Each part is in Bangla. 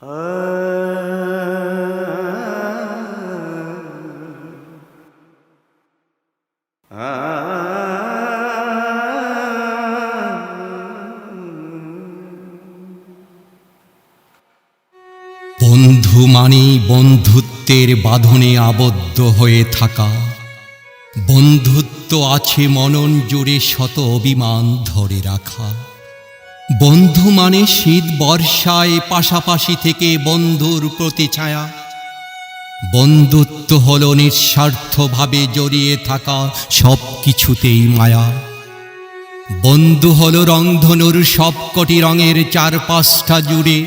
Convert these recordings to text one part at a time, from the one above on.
বন্ধু মানে বন্ধুত্বের বাঁধনে আবদ্ধ হয়ে থাকা। বন্ধুত্ব আছে মনন জুড়ে শত অভিমান ধরে রাখা। বন্ধু মানে শীত বর্ষায় পাশাপাশি থেকে বন্ধুর প্রতি ছায়া। বন্ধুত্ব হল নিঃস্বার্থভাবে জড়িয়ে থাকা সব কিছুতেই মায়া। বন্ধু হল রংধনুর সবকটি রঙের চারপাশটা জুড়ে।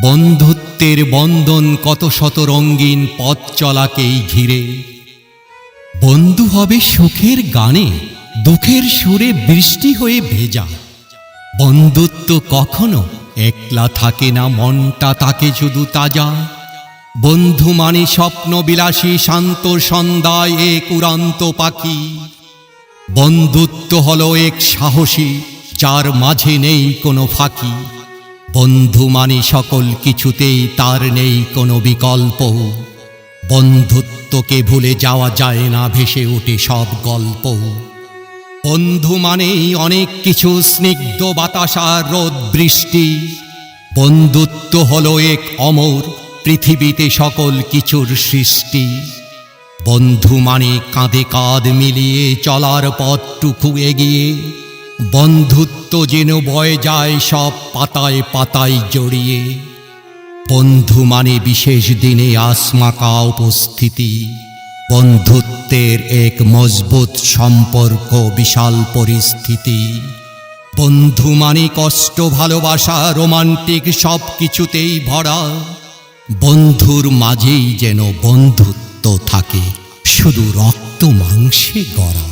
বন্ধুত্বের বন্ধন কত শত রঙিন পথ চলাকেই ঘিরে। বন্ধু হবে সুখের গানে, দুঃখের সুরে বৃষ্টি হয়ে ভেজা। বন্ধুত্ব কখনো একলা থাকে না, মনটা থাকে শুধু তাজা। বন্ধু মানে স্বপ্ন বিলাসী শান্ত সন্ধ্যায় এক উড়ান্ত পাখি। বন্ধুত্ব হলো এক সাহসী যার মাঝে নেই কোনো ফাঁকি। বন্ধু মানে সকল কিছুতেই তার নেই কোনো বিকল্প। বন্ধুত্বকে ভুলে যাওয়া যায় না, ভেসে ওঠে সব গল্প। বন্ধু মানেই অনেক কিছু, স্নিগ্ধ বাতাস আর রোদ বৃষ্টি। বন্ধুত্ব হলো এক অমর পৃথিবীতে সকল কিছুর সৃষ্টি। বন্ধু মানে কাঁধে কাঁধ মিলিয়ে চলার পথটুকু এগিয়ে। বন্ধুত্ব যেন বয়ে যায় সব পাতায় পাতায় জড়িয়ে। বন্ধু মানে বিশেষ দিনে আসমাকা উপস্থিতি। বন্ধুত্বের এক মজবুত সম্পর্ক, বিশাল পরিস্থিতি। বন্ধু মানে কষ্ট ভালোবাসা রোমান্টিক সব কিছুতেই ভরা। বন্ধুর মাঝেই যেন বন্ধুত্ব থাকে শুধু রক্ত মাংসে গড়া।